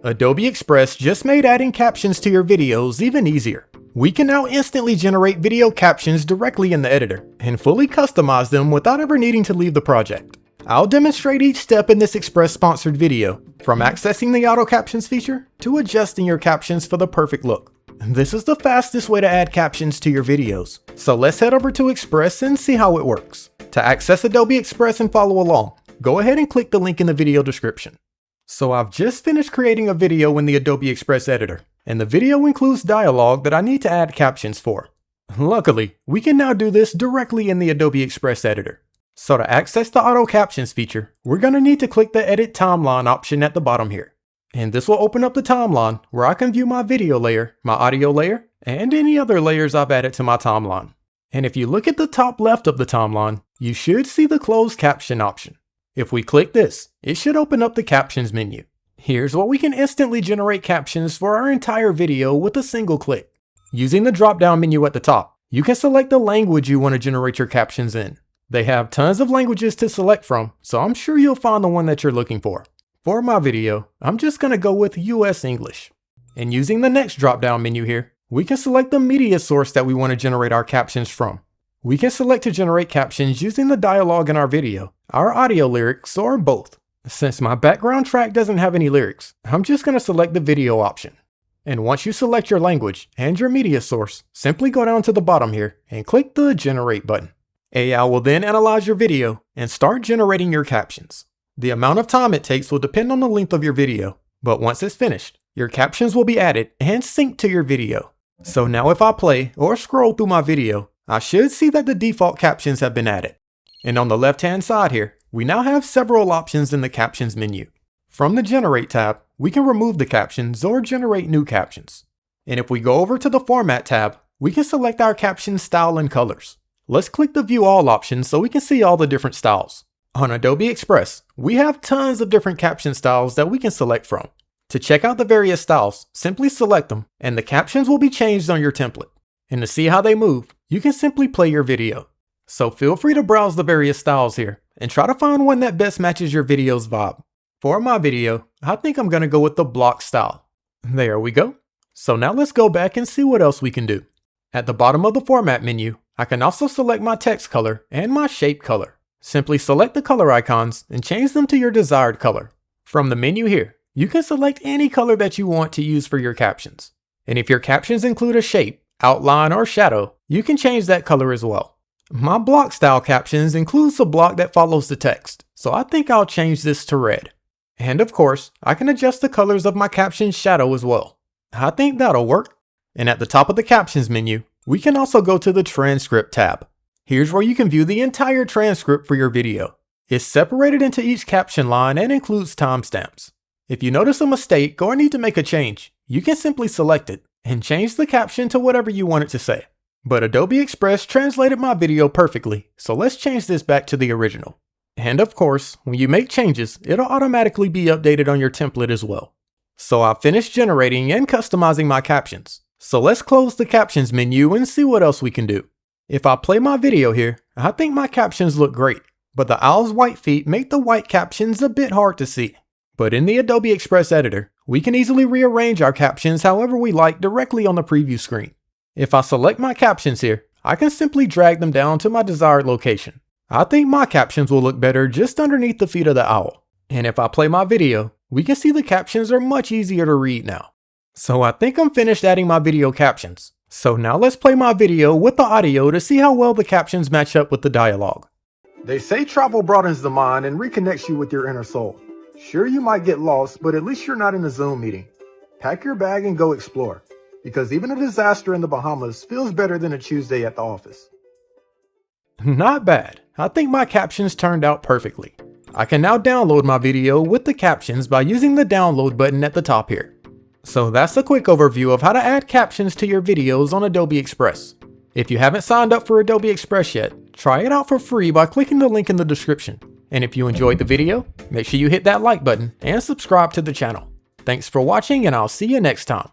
Adobe Express just made adding captions to your videos even easier. We can now instantly generate video captions directly in the editor and fully customize them without ever needing to leave the project. I'll demonstrate each step in this Express sponsored video, from accessing the auto-captions feature to adjusting your captions for the perfect look. This is the fastest way to add captions to your videos. So let's head over to Express and see how it works. To access Adobe Express and follow along, go ahead and click the link in the video description. So I've just finished creating a video in the Adobe Express editor, and the video includes dialogue that I need to add captions for. Luckily, we can now do this directly in the Adobe Express editor. So to access the auto captions feature, we're going to need to click the edit timeline option at the bottom here. And this will open up the timeline where I can view my video layer, my audio layer, and any other layers I've added to my timeline. And if you look at the top left of the timeline, you should see the closed caption option. If we click this, it should open up the captions menu. Here's where we can instantly generate captions for our entire video with a single click. Using the drop-down menu at the top, you can select the language you want to generate your captions in. They have tons of languages to select from, so I'm sure you'll find the one that you're looking for. For my video, I'm just going to go with US English. And using the next drop-down menu here, we can select the media source that we want to generate our captions from. We can select to generate captions using the dialogue in our video, our audio lyrics, or both. Since my background track doesn't have any lyrics, I'm just going to select the video option. And once you select your language and your media source, simply go down to the bottom here and click the Generate button. AI will then analyze your video and start generating your captions. The amount of time it takes will depend on the length of your video, but once it's finished, your captions will be added and synced to your video. So now if I play or scroll through my video, I should see that the default captions have been added. And on the left-hand side here, we now have several options in the Captions menu. From the Generate tab, we can remove the captions or generate new captions. And if we go over to the Format tab, we can select our caption style and colors. Let's click the View All option so we can see all the different styles. On Adobe Express, we have tons of different caption styles that we can select from. To check out the various styles, simply select them, and the captions will be changed on your template. And to see how they move, you can simply play your video. So feel free to browse the various styles here and try to find one that best matches your video's vibe. For my video, I think I'm going to go with the block style. There we go. So now let's go back and see what else we can do. At the bottom of the Format menu, I can also select my text color and my shape color. Simply select the color icons and change them to your desired color. From the menu here, you can select any color that you want to use for your captions. And if your captions include a shape, outline, or shadow, you can change that color as well. My block style captions includes a block that follows the text, so I think I'll change this to red. And of course, I can adjust the colors of my caption shadow as well. I think that'll work. And at the top of the Captions menu, we can also go to the Transcript tab. Here's where you can view the entire transcript for your video. It's separated into each caption line and includes timestamps. If you notice a mistake or need to make a change, you can simply select it and change the caption to whatever you want it to say. But Adobe Express translated my video perfectly, so let's change this back to the original. And of course, when you make changes, it'll automatically be updated on your template as well. So I've finished generating and customizing my captions. So let's close the Captions menu and see what else we can do. If I play my video here, I think my captions look great, but the owl's white feet make the white captions a bit hard to see. But in the Adobe Express editor, we can easily rearrange our captions however we like directly on the preview screen. If I select my captions here, I can simply drag them down to my desired location. I think my captions will look better just underneath the feet of the owl. And if I play my video, we can see the captions are much easier to read now. So I think I'm finished adding my video captions. So now let's play my video with the audio to see how well the captions match up with the dialogue. They say travel broadens the mind and reconnects you with your inner soul. Sure, you might get lost, but at least you're not in a Zoom meeting. Pack your bag and go explore, because even a disaster in the Bahamas feels better than a Tuesday at the office. Not bad. I think my captions turned out perfectly. I can now download my video with the captions by using the download button at the top here. So that's a quick overview of how to add captions to your videos on Adobe Express. If you haven't signed up for Adobe Express yet, try it out for free by clicking the link in the description. And if you enjoyed the video, make sure you hit that like button and subscribe to the channel. Thanks for watching, and I'll see you next time.